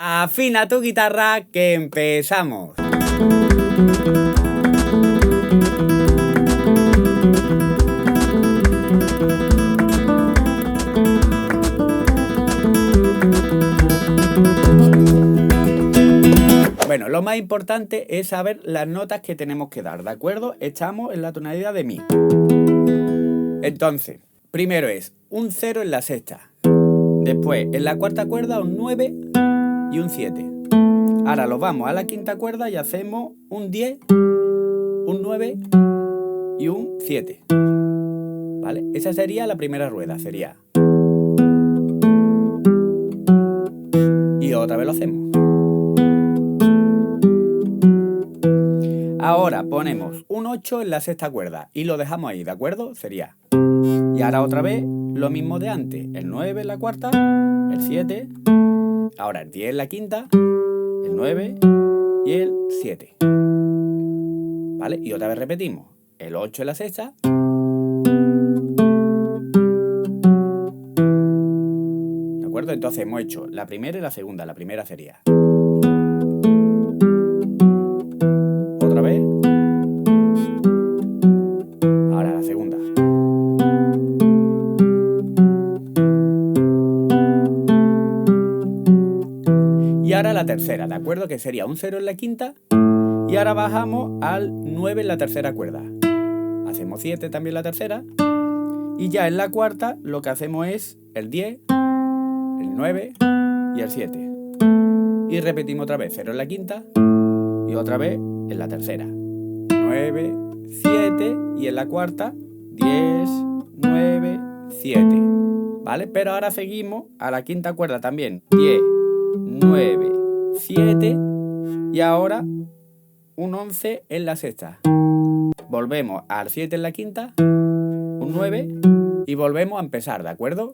Afina tu guitarra que empezamos. Bueno, lo más importante es saber las notas que tenemos que dar, ¿de acuerdo? Estamos en la tonalidad de mi. Entonces, primero es un 0 en la sexta. Después, en la cuarta cuerda, un 9 y un 7. Ahora lo vamos a la quinta cuerda y hacemos un 10, un 9 y un 7. ¿Vale? Esa sería la primera rueda, sería. Y otra vez lo hacemos. Ahora ponemos un 8 en la sexta cuerda y lo dejamos ahí, ¿de acuerdo? Sería. Y ahora otra vez lo mismo de antes. El 9 en la cuarta, el 7, ahora el 10 en la quinta, el 9 y el 7. ¿Vale? Y otra vez repetimos. El 8 en la sexta. ¿De acuerdo? Entonces hemos hecho la primera y la segunda. La primera sería. Otra vez. Ahora la segunda. Y ahora la tercera, ¿de acuerdo? Que sería un 0 en la quinta. Y ahora bajamos al 9 en la tercera cuerda. Hacemos 7 también la tercera. Y ya en la cuarta lo que hacemos es el 10, el 9 y el 7. Y repetimos otra vez 0 en la quinta y otra vez en la tercera. 9, 7 y en la cuarta 10, 9, 7. ¿Vale? Pero ahora seguimos a la quinta cuerda también. 10, 9, 7 y ahora un 11 en la sexta. Volvemos al 7 en la quinta, un 9 y volvemos a empezar, ¿de acuerdo?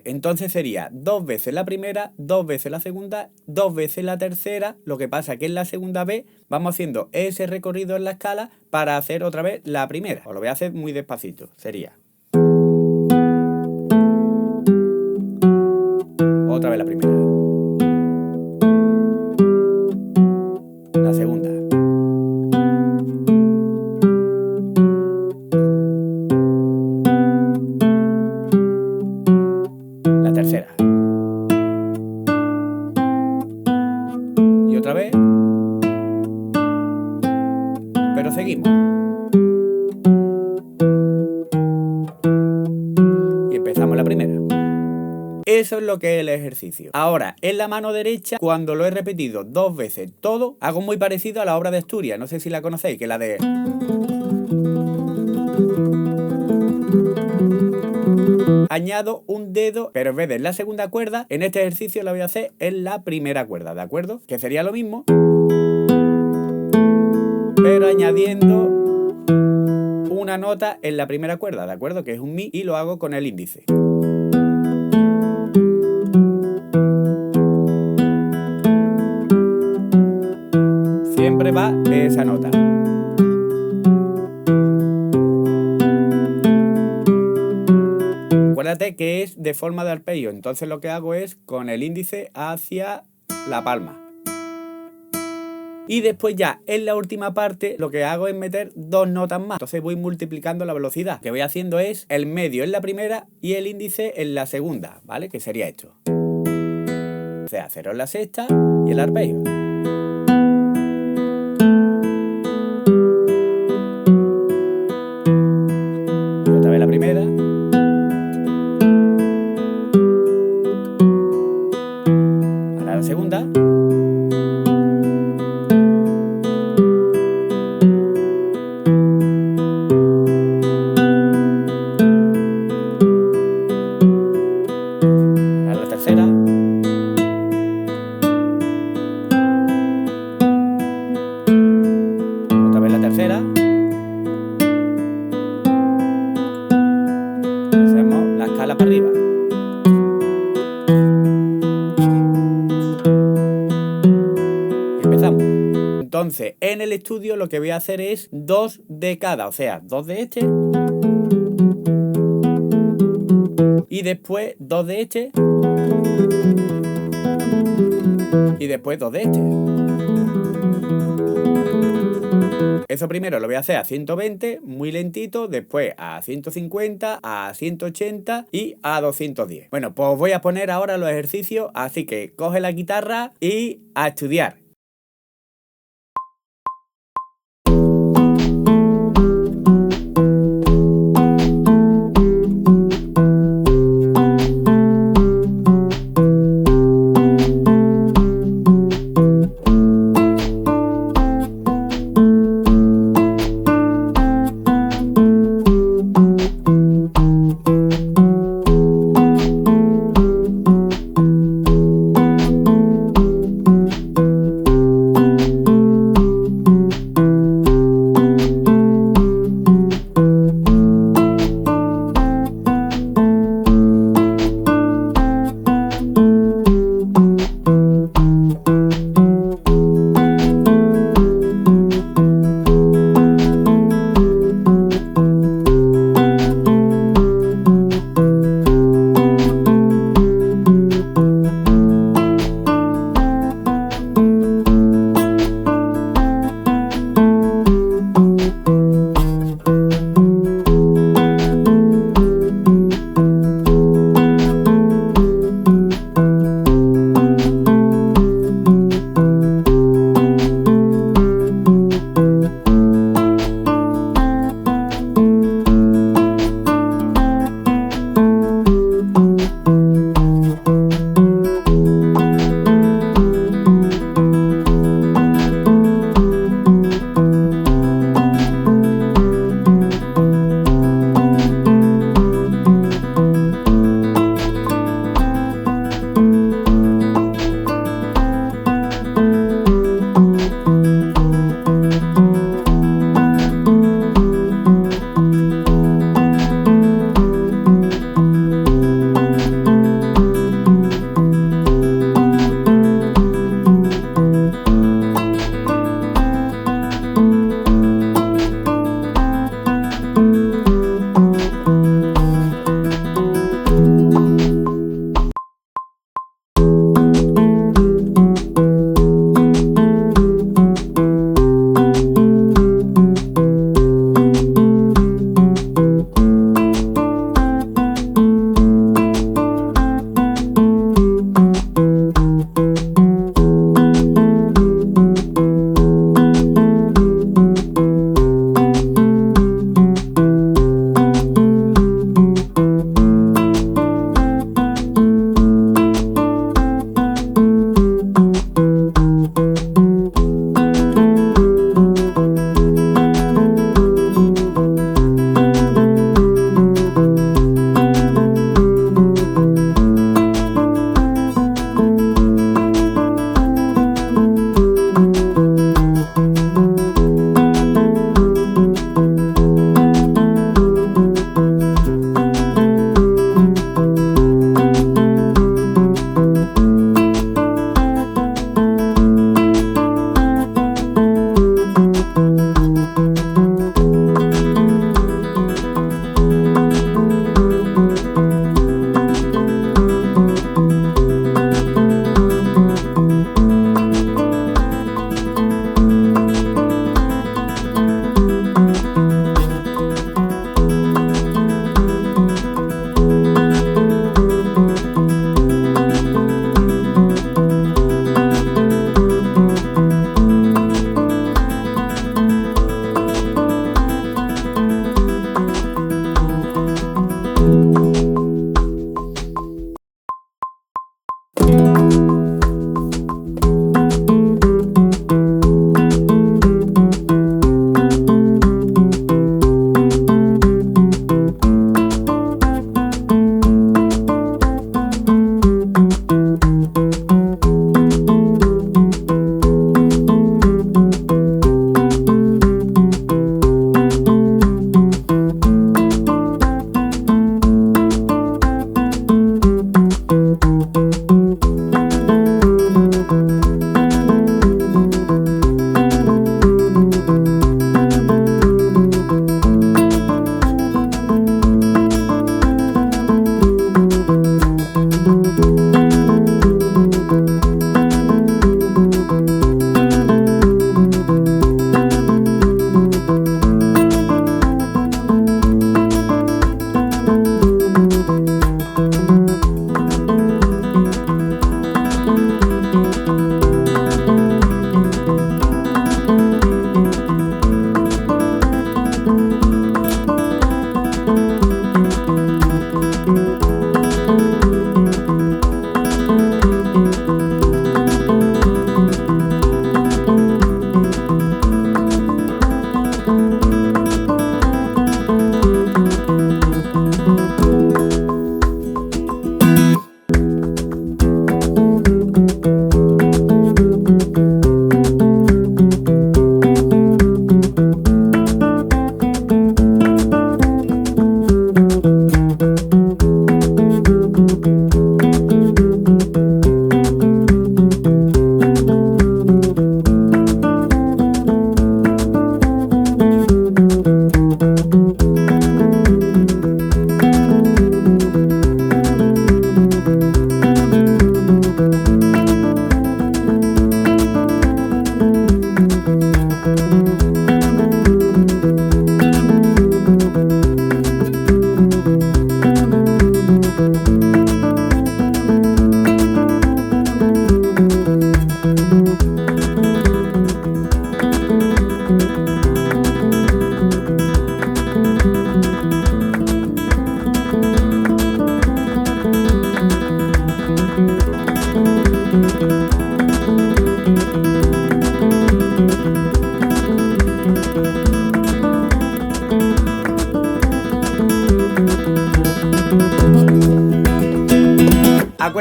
Entonces sería 2 veces la primera, 2 veces la segunda, 2 veces la tercera. Lo que pasa que en la segunda vez vamos haciendo ese recorrido en la escala para hacer otra vez la primera. Os lo voy a hacer muy despacito. Sería. Otra vez la primera. La segunda. La tercera. Y otra vez. Pero seguimos. Y empezamos la primera. Eso es lo que es el ejercicio. Ahora, en la mano derecha, cuando lo he repetido 2 veces todo, hago muy parecido a la obra de Asturias. No sé si la conocéis, que es la de... Añado un dedo, pero en vez de en la segunda cuerda, en este ejercicio lo voy a hacer en la primera cuerda, ¿de acuerdo? Que sería lo mismo, pero añadiendo una nota en la primera cuerda, ¿de acuerdo? Que es un mi y lo hago con el índice. Siempre va esa nota. Acuérdate que es de forma de arpegio, entonces lo que hago es con el índice hacia la palma. Y después ya en la última parte lo que hago es meter 2 notas más. Entonces voy multiplicando la velocidad. Lo que voy haciendo es el medio en la primera y el índice en la segunda, ¿vale? Que sería esto. O sea, 0 en la sexta y el arpegio. Y otra vez la primera. Ahora la segunda. Ahora la tercera. Otra vez la tercera. Hacemos la escala para arriba. Empezamos. Entonces, en el estudio lo que voy a hacer es 2 de cada, o sea, 2 de este y después 2 de este y después 2 de este. Eso primero lo voy a hacer a 120, muy lentito, después a 150, a 180 y a 210. Bueno, pues os voy a poner ahora los ejercicios, así que coge la guitarra y a estudiar.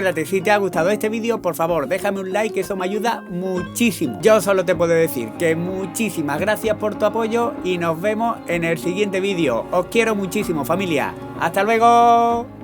acuérdate, si te ha gustado este vídeo, por favor, déjame un like, que eso me ayuda muchísimo. Yo solo te puedo decir que muchísimas gracias por tu apoyo y nos vemos en el siguiente vídeo. Os quiero muchísimo, familia. ¡Hasta luego!